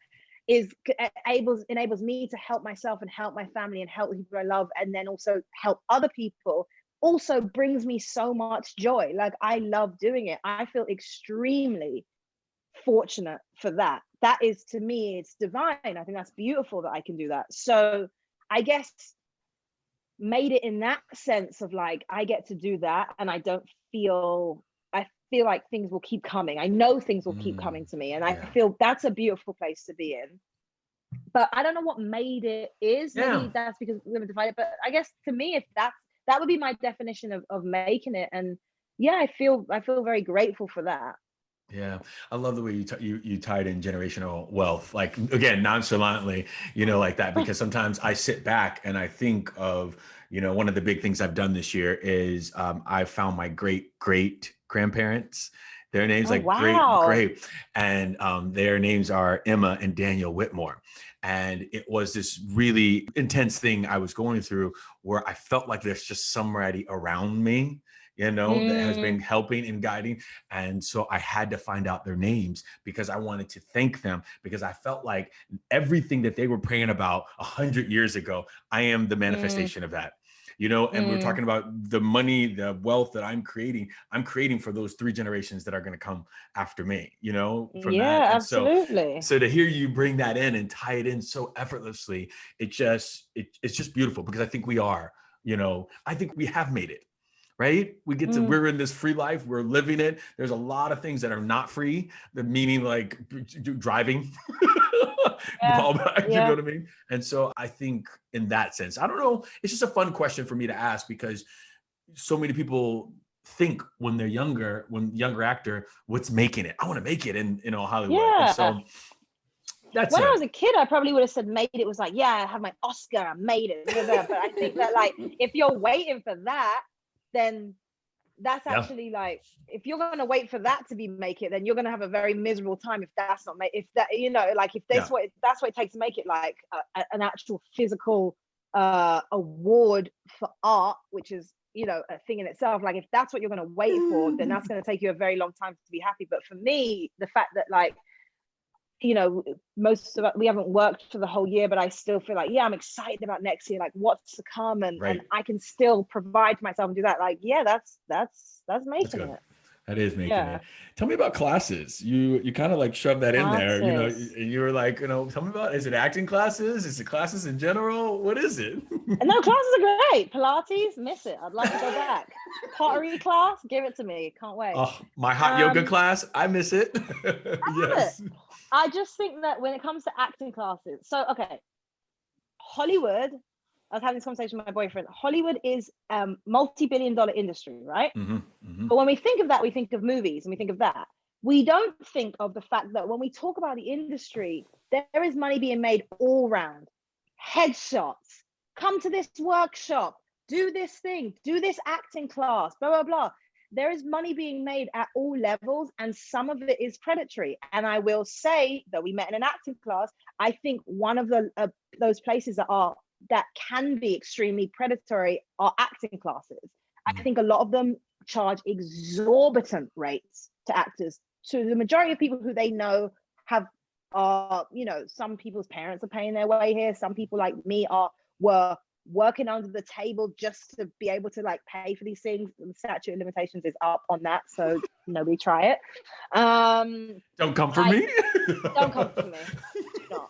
enables me to help myself and help my family and help the people I love, and then also help other people, also brings me so much joy. Like, I love doing it. I feel extremely fortunate for that. That is, to me, it's divine. I think that's beautiful that I can do that. So I guess made it in that sense of like, I get to do that and I feel like things will keep coming. I know things will keep coming to me, and I feel that's a beautiful place to be in. But I don't know what made it is. Maybe that's because women divide it. But I guess to me, if that would be my definition of making it. And yeah, I feel very grateful for that. Yeah, I love the way you tied in generational wealth, like, again, nonchalantly, you know, like that, because sometimes I sit back and I think of, you know, one of the big things I've done this year is I found my great grandparents. Their names, like, wow. great, and their names are Emma and Daniel Whitmore. And it was this really intense thing I was going through where I felt like there's just somebody around me, you know, that has been helping and guiding. And so I had to find out their names because I wanted to thank them, because I felt like everything that they were praying about 100 years ago, I am the manifestation of that. You know, and we're talking about the money, the wealth that I'm creating for those 3 generations that are going to come after me, you know, from that. And absolutely. So to hear you bring that in and tie it in so effortlessly, it's just beautiful, because I think we are, you know, I think we have made it. Right? We're in this free life. We're living it. There's a lot of things that are not free, the meaning like driving, you know what I mean? And so I think in that sense, I don't know, it's just a fun question for me to ask, because so many people think when they're younger actor, what's making it? I want to make it in, you know, Hollywood. And so that's when I was a kid, I probably would have said made it was like, yeah, I have my Oscar, I made it. But I think that, like, if you're waiting for that, then that's actually like, if you're going to wait for that to be make it, then you're going to have a very miserable time if that's not if that, you know, like, if that's what it takes to make it, like an actual physical award for art, which is, you know, a thing in itself. Like, if that's what you're going to wait for, then that's going to take you a very long time to be happy. But for me, the fact that, like, you know, most of us, we haven't worked for the whole year, but I still feel like, I'm excited about next year, like what's to come, and I can still provide for myself and do that. Like, that's making it. That is making it. Tell me about classes. You kind of like shoved that in there, you know, you were like, you know, tell me about, is it acting classes? Is it classes in general? What is it? No, classes are great. Pilates, miss it. I'd like to go back. Pottery class, give it to me. Can't wait. Oh, my hot yoga class, I miss it. Yes. I just think that when it comes to acting classes, so, okay, Hollywood, I was having this conversation with my boyfriend. Hollywood is multi-billion-dollar industry, right? But when we think of that, we think of movies and we think of that. We don't think of the fact that when we talk about the industry, there is money being made all round. Headshots, come to this workshop, do this thing, do this acting class, blah, blah, blah. There is money being made at all levels, and some of it is predatory. And I will say that we met in an acting class. I think one of the those places that can be extremely predatory are acting classes. I think a lot of them charge exorbitant rates to actors. So the majority of people who they know you know, some people's parents are paying their way here. Some people like me were working under the table just to be able to, like, pay for these things. The statute of limitations is up on that, so nobody try it. Don't come for me. Don't come for me. Not.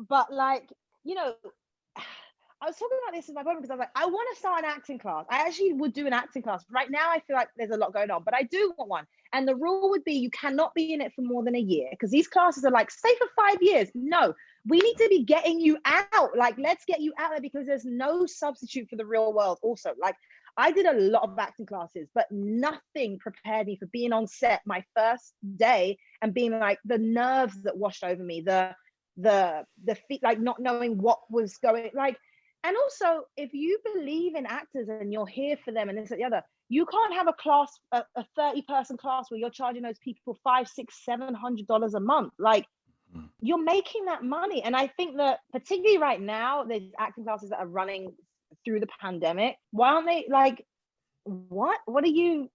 But, like, you know, I was talking about this with my brother because I was like, I want to start an acting class. I actually would do an acting class. Right now, I feel like there's a lot going on, but I do want one. And the rule would be you cannot be in it for more than a year, because these classes are like, stay for 5 years. No, we need to be getting you out. Like, let's get you out there, because there's no substitute for the real world. Also, like, I did a lot of acting classes, but nothing prepared me for being on set my first day and being like, the nerves that washed over me, the feet, like not knowing what was going, like. And also, if you believe in actors and you're here for them and this and the other, you can't have a class, a 30-person class where you're charging those people $500, $600, $700 a month. Like, you're making that money. And I think that particularly right now, there's acting classes that are running through the pandemic. Why aren't they like, what are you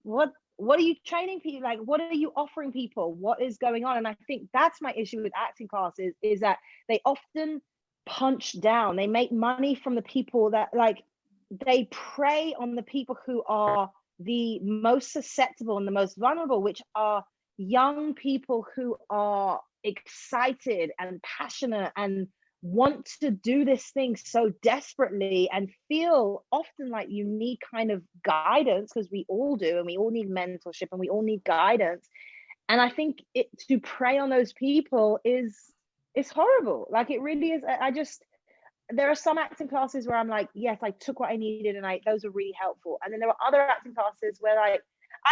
training people? Like, what are you offering people? What is going on? And I think that's my issue with acting classes, is that they often punch down. They make money from the people that, like, they prey on the people who are the most susceptible and the most vulnerable, which are young people who are excited and passionate and want to do this thing so desperately, and feel often like you need kind of guidance, because we all do, and we all need mentorship and we all need guidance. And I think to prey on those people is horrible. Like, it really is. There are some acting classes where I'm like, yes, I took what I needed and those are really helpful. And then there were other acting classes where I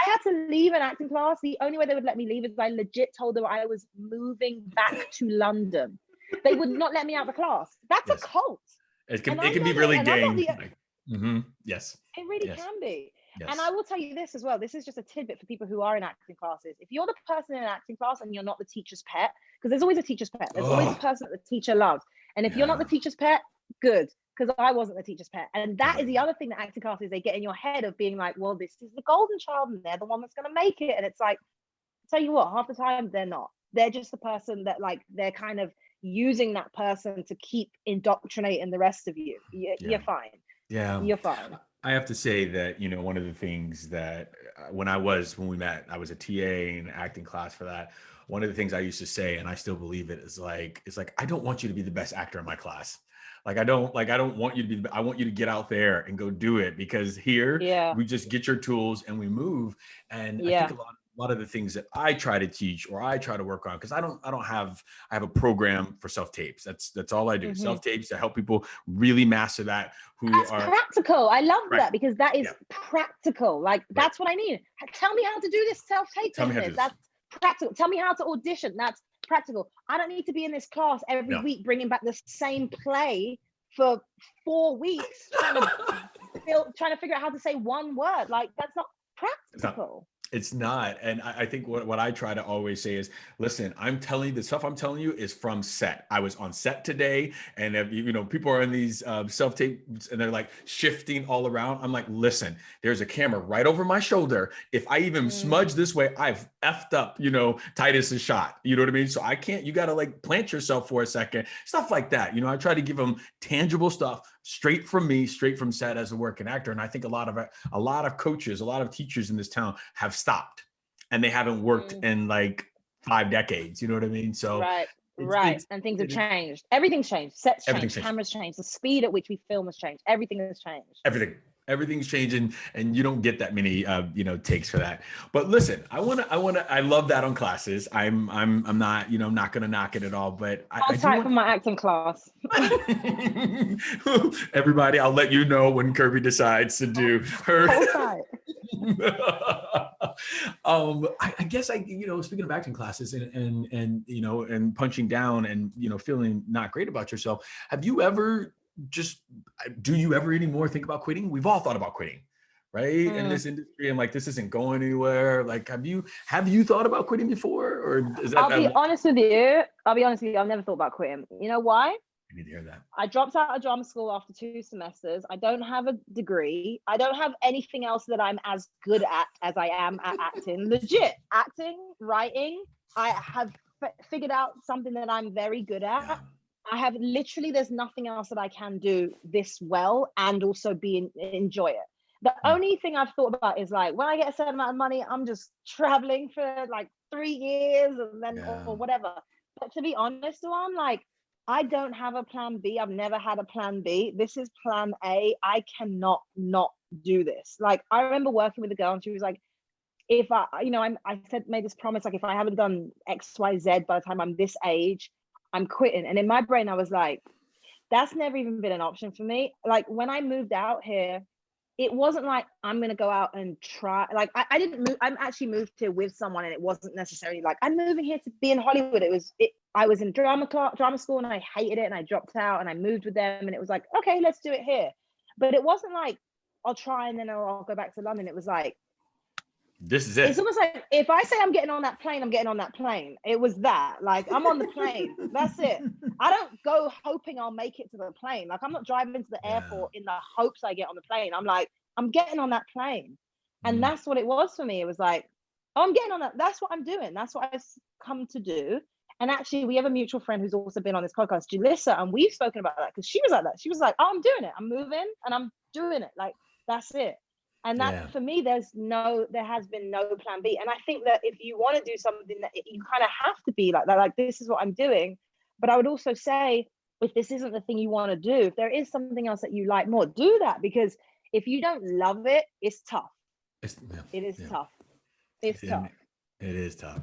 had to leave an acting class. The only way they would let me leave is I legit told them I was moving back to London. They would not let me out of the class. That's a cult. It can be really gang. Yes. It really can be. Yes. And I will tell you this as well. This is just a tidbit for people who are in acting classes. If you're the person in an acting class and you're not the teacher's pet, because there's always a teacher's pet. There's always a person that the teacher loves. And if you're not the teacher's pet, good, because I wasn't the teacher's pet. And that is the other thing that acting classes, they get in your head of being like, well, this is the golden child and they're the one that's going to make it. And it's like, tell you what, half the time they're not. They're just the person that, like, they're kind of using that person to keep indoctrinating the rest of you. You're fine. Yeah. You're fine. I have to say that, one of the things that when we met, I was a TA in acting class for that. One of the things I used to say, and I still believe it, is like, I don't want you to be the best actor in my class. I don't want you to be, I want you to get out there and go do it, because here we just get your tools and we move. And I think a lot of the things that I try to teach or I try to work on, because I have a program for self-tapes. That's all I do. Self-tapes to help people really master that. That's practical. I love that, because that is practical. Like, that's what I need. Tell me how to do this self-tape business. That's practical. Tell me how to audition. That's practical. I don't need to be in this class every week bringing back the same play for 4 weeks trying to figure out how to say one word. Like, that's not practical. It's not. And I think what I try to always say is, listen, I'm telling you, the stuff I'm telling you is from set. I was on set today, and if, people are in these self-tapes and they're like shifting all around. I'm like, listen, there's a camera right over my shoulder. If I even smudge this way, I've effed up, Titus's shot. You know what I mean? So I can't, you got to like plant yourself for a second, stuff like that. I try to give them tangible stuff straight from me, straight from set as a working actor. And I think a lot of coaches, a lot of teachers in this town have stopped, and they haven't worked in like 5 decades. You know what I mean? So and things have changed. Everything's changed. Sets changed. Cameras changed. The speed at which we film has changed. Everything has changed. Everything's changing, and you don't get that many takes for that. But listen, I love that on classes. I'm not, I'm not gonna knock it at all, but I'll type for my acting class. Everybody, I'll let you know when Kirby decides to do her. I guess speaking of acting classes and punching down and feeling not great about yourself, do you ever anymore think about quitting? We've all thought about quitting, right? In this industry, and like, this isn't going anywhere. Like, have you thought about quitting before, or is that? I'll be honest with you. I've never thought about quitting. You know why? I need to hear that. I dropped out of drama school after 2 semesters. I don't have a degree. I don't have anything else that I'm as good at as I am at acting. Legit acting, writing. I have figured out something that I'm very good at. Yeah. I have there's nothing else that I can do this well and also enjoy it. The only thing I've thought about is, like, when I get a certain amount of money, I'm just traveling for like 3 years and then or whatever. But to be honest, I'm like, I don't have a plan B. I've never had a plan B. This is plan A. I cannot not do this. Like, I remember working with a girl and she was like, if I, I said, made this promise, like, if I haven't done X, Y, Z by the time I'm this age, I'm quitting. And in my brain, I was like, that's never even been an option for me. Like, when I moved out here, it wasn't like I'm gonna go out and try. Like, I didn't move. I'm actually moved here with someone, and it wasn't necessarily like I'm moving here to be in Hollywood. I was in drama school, and I hated it, and I dropped out, and I moved with them, and it was like, okay, let's do it here. But it wasn't like I'll try and then I'll go back to London. It was like, this is it. it's almost like if I say I'm getting on that plane, I'm getting on that plane. It was that. Like, I'm on the plane. That's it. I don't go hoping I'll make it to the plane. Like, I'm not driving to the airport in the hopes I get on the plane. I'm like, I'm getting on that plane. And that's what it was for me. It was like, oh, I'm getting on that. That's what I'm doing. That's what I've come to do. And actually, we have a mutual friend who's also been on this podcast, Julissa, and we've spoken about that because she was like that. She was like, oh, I'm doing it. I'm moving and I'm doing it. Like, that's it. And that, for me, there has been no plan B. And I think that if you want to do something, that you kind of have to be like that, like, this is what I'm doing. But I would also say, if this isn't the thing you want to do, if there is something else that you like more, do that. Because if you don't love it, it's tough. It is tough. It's tough. It is tough.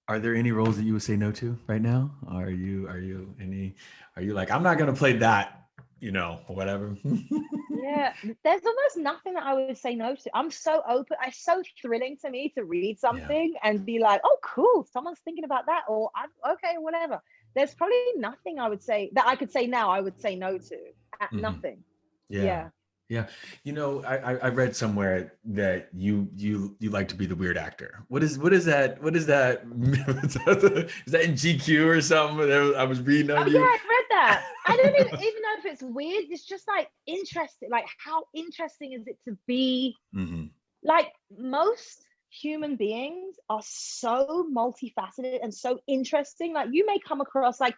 Are there any roles that you would say no to right now? Are you like, I'm not going to play that, whatever? Yeah, there's almost nothing that I would say no to. I'm so open. It's so thrilling to me to read something and be like, oh, cool, someone's thinking about that, or I'm okay, whatever. There's probably nothing I would say that I could say now I would say no to. Nothing. Yeah. I read somewhere that you like to be the weird actor. What is that? Is that in GQ or something? I was reading on you. Yeah, I read that. I don't even know if it's weird. It's just like interesting. Like, how interesting is it to be? Like, most human beings are so multifaceted and so interesting. Like, you may come across like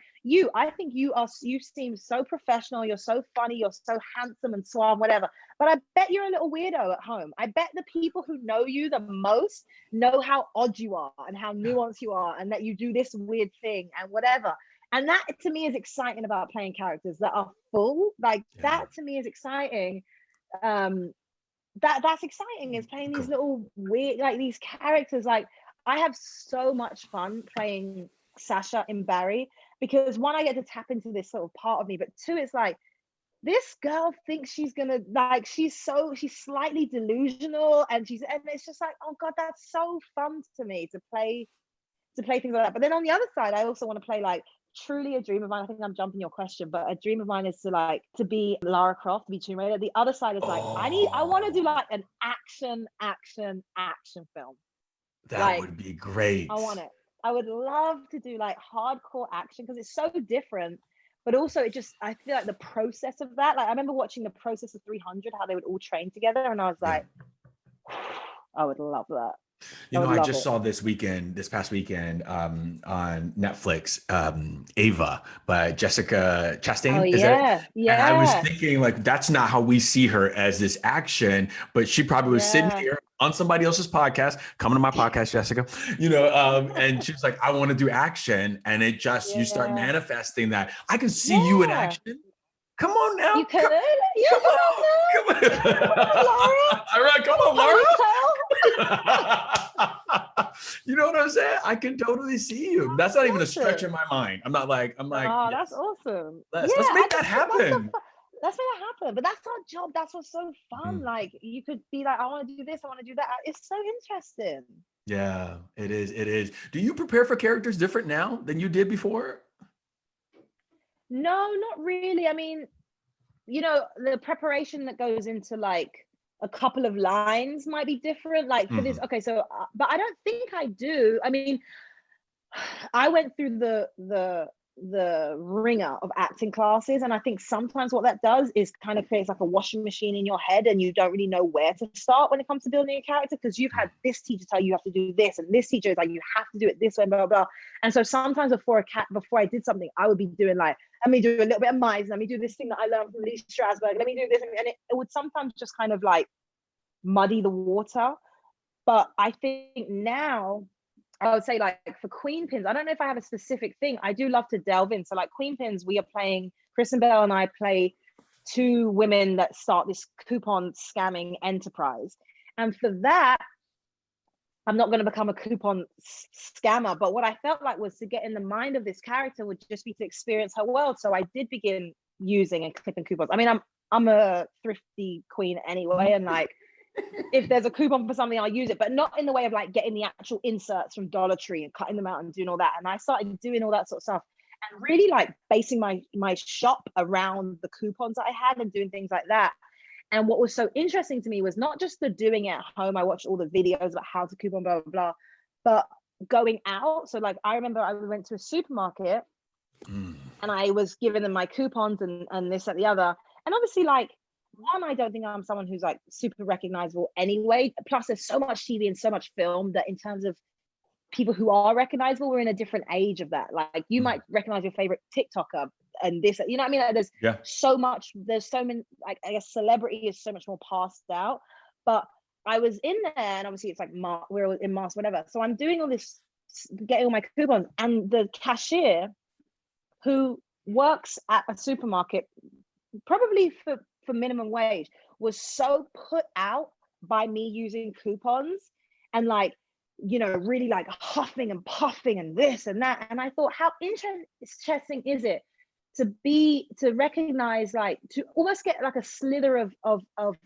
I think you seem so professional, you're so funny, you're so handsome and suave, whatever, but I bet you're a little weirdo at home. I bet the people who know you the most know how odd you are and how nuanced you are, and that you do this weird thing and whatever. And that, to me, is exciting about playing characters that are full. Like, that to me is exciting. That's exciting, is playing these little weird, like, these characters. Like, I have so much fun playing Sasha in Barry, because one, I get to tap into this sort of part of me, but two, it's like, this girl thinks she's gonna, like, she's slightly delusional, and it's just like, oh god, that's so fun to me to play things like that. But then on the other side, I also want to play, like, truly a dream of mine. I think I'm jumping your question, but a dream of mine is to be Lara Croft, to be Tomb Raider. The other side is like, I want to do like an action film. That would be great. I want it. I would love to do like hardcore action, because it's so different, but also I feel like the process of that, like, I remember watching the process of 300, how they would all train together, and I was like, I would love that. I just saw this past weekend on Netflix, Ava by Jessica Chastain. Oh, yeah. And I was thinking, like, that's not how we see her, as this action, but she probably was sitting here on somebody else's podcast, coming to my podcast, Jessica, and she was like, I want to do action. And it just, you start manifesting that. I can see you in action. Come on now. You could. Come on, Laura. All right, come on, Laura. You know what I'm saying? I can totally see you. That's not even a stretch in my mind. I'm like, oh, that's awesome. Let's make that happen. Let's make that happen. But that's our job. That's what's so fun. Like, you could be like, I want to do this, I want to do that. It's so interesting. Yeah, it is. Do you prepare for characters different now than you did before? No, not really. I mean, the preparation that goes into like a couple of lines might be different. Like, for this, okay, so, but I don't think I do. I mean, I went through the ringer of acting classes, and I think sometimes what that does is kind of creates like a washing machine in your head, and you don't really know where to start when it comes to building a character, because you've had this teacher tell you have to do this, and this teacher is like, you have to do it this way, blah, blah, blah. And so sometimes before I did something, I would be doing like, let me do a little bit of Mize, let me do this thing that I learned from Lee Strasberg, let me do this, and it would sometimes just kind of like muddy the water. But I think now I would say like for queen pins, I don't know if I have a specific thing. I do love to delve in. So like queen pins, we are playing, Chris and Belle and I play two women that start this coupon scamming enterprise. And for that, I'm not going to become a coupon scammer, but what I felt like was to get in the mind of this character would just be to experience her world. So I did begin using and clipping coupons. I mean, I'm a thrifty queen anyway, and like if there's a coupon for something, I'll use it, but not in the way of like getting the actual inserts from Dollar Tree and cutting them out and doing all that. And I started doing all that sort of stuff and really like basing my shop around the coupons that I had and doing things like that. And what was so interesting to me was not just the doing it at home. I watched all the videos about how to coupon, blah, blah, blah, but going out. So like, I remember I went to a supermarket and I was giving them my coupons and this, that, the other. And obviously like, one, I don't think I'm someone who's like super recognizable anyway. Plus there's so much TV and so much film that in terms of people who are recognizable, we're in a different age of that. Like you might recognize your favorite TikToker and this, you know what I mean? Like there's so many, like I guess celebrity is so much more passed out. But I was in there and obviously it's like we're in Mars, whatever. So I'm doing all this, getting all my coupons, and the cashier who works at a supermarket, probably for minimum wage, was so put out by me using coupons and like, you know, really like huffing and puffing and this and that. And I thought, how interesting is it to recognize, like, to almost get like a slither of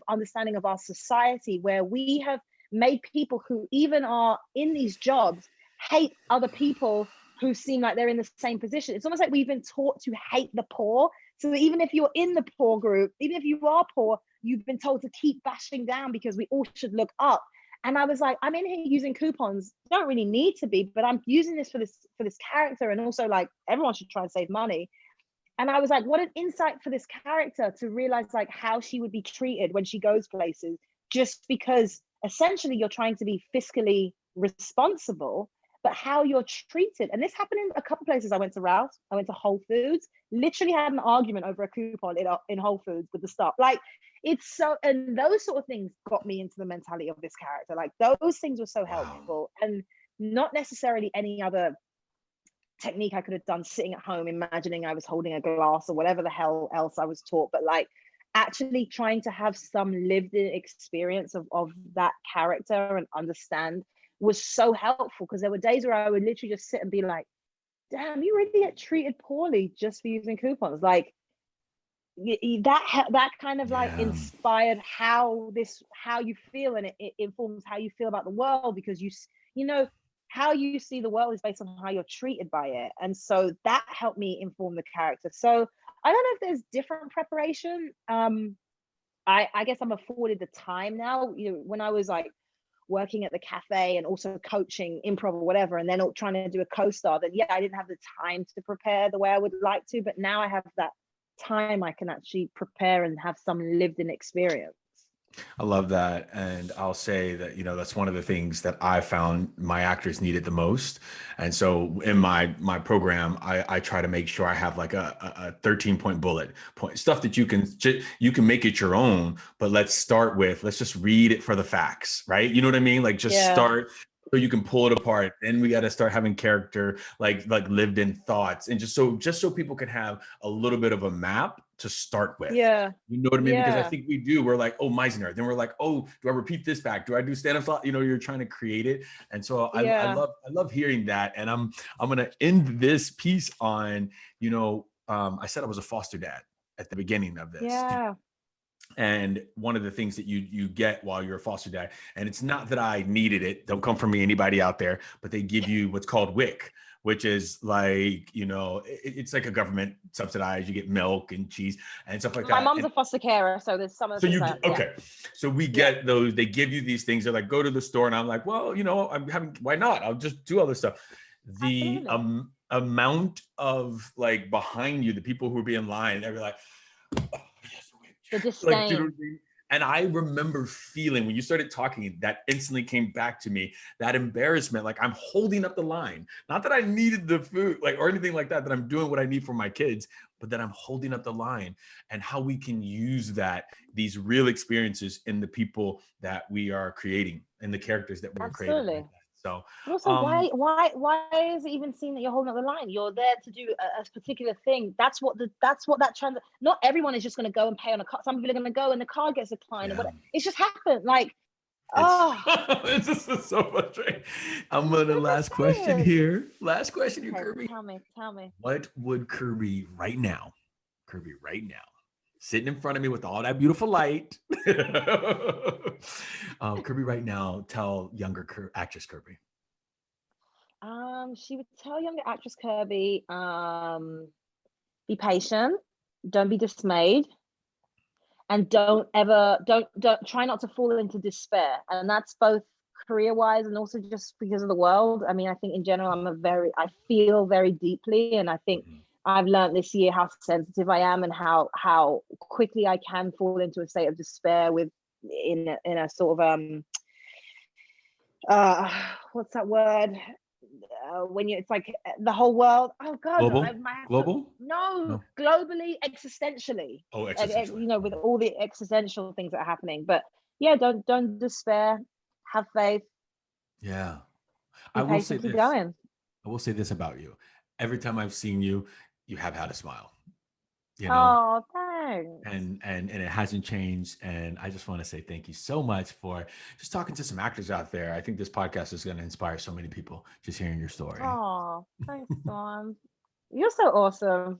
understanding of our society, where we have made people who even are in these jobs hate other people who seem like they're in the same position. It's almost like we've been taught to hate the poor. So even if you're in the poor group, even if you are poor, you've been told to keep bashing down because we all should look up. And I was like, I'm in here using coupons. Don't really need to be, but I'm using this for this character, and also like everyone should try and save money. And I was like, what an insight for this character to realize like how she would be treated when she goes places, just because essentially you're trying to be fiscally responsible, but how you're treated. And this happened in a couple of places. I went to Ralph's, I went to Whole Foods, literally had an argument over a coupon in Whole Foods with the staff. Like, it's so, and those sort of things got me into the mentality of this character. Like those things were so helpful, and not necessarily any other technique I could have done sitting at home, imagining I was holding a glass or whatever the hell else I was taught. But like actually trying to have some lived in experience of that character and understand was so helpful, because there were days where I would literally just sit and be like, damn, you really get treated poorly just for using coupons. Like that kind of like inspired how you feel, and it informs how you feel about the world, because you know how you see the world is based on how you're treated by it. And so that helped me inform the character. So I don't know if there's different preparation. I guess I'm afforded the time now. You know, when I was like working at the cafe and also coaching improv or whatever, and then trying to do a co-star, then I didn't have the time to prepare the way I would like to, but now I have that time. I can actually prepare and have some lived in experience. I love that. And I'll say that, you know, that's one of the things that I found my actors needed the most. And so in my program, I try to make sure I have like a 13-point bullet point, stuff that you can make it your own, but let's just read it for the facts, right? You know what I mean? Like just start so you can pull it apart. Then we got to start having character, like lived in thoughts, and just so people can have a little bit of a map to start with. Yeah. You know what I mean? Because I think we're like, oh, Meisner. Then we're like, oh, do I repeat this back? Do I do stand-up thought? You know, you're trying to create it. And so I love hearing that. And I'm going to end this piece on, you know, I said I was a foster dad at the beginning of this. Yeah. And one of the things that you get while you're a foster dad, and it's not that I needed it, don't come from me, anybody out there, but they give you what's called WIC, which is like, you know, it's like a government subsidized, you get milk and cheese and stuff like that. My mom's a foster carer, so there's some of the So we get those, they give you these things, they're like, go to the store, and I'm like, well, you know, why not? I'll just do all this stuff. The amount of like behind you, the people who are being in line, they're like, oh, the disdain. Like, you know what I mean? And I remember feeling when you started talking, that instantly came back to me, that embarrassment. Like I'm holding up the line, not that I needed the food, like, or anything like that, that I'm doing what I need for my kids, but that I'm holding up the line, and how we can use these real experiences in the people that we are creating and the characters that we're creating. So, also, why is it even seen that you're holding up the line? You're there to do a particular thing. That's what that trend. Not everyone is just going to go and pay on a car. Some people are going to go and the car gets declined or whatever. It's just happened. Like, it's just so frustrating. I'm on the last question here. Last question here, Kirby. Tell me. What would Kirby right now, sitting in front of me with all that beautiful light, Kirby right now, tell younger actress Kirby? She would tell younger actress Kirby, be patient, don't be dismayed, and don't try not to fall into despair. And that's both career-wise and also just because of the world. I mean, I think in general, I feel very deeply, and I think I've learned this year how sensitive I am and how quickly I can fall into a state of despair in a sort of what's that word? When it's like the whole world. Oh God, global? No, globally, existentially. Oh, existentially. With all the existential things that are happening. But yeah, don't despair. Have faith. Yeah, I will say this. Going. I will say this about you. Every time I've seen you, you have had a smile. You know. Oh, thanks. And it hasn't changed. And I just want to say thank you so much for just talking to some actors out there. I think this podcast is going to inspire so many people just hearing your story. Oh, thanks, Dawn. You're so awesome.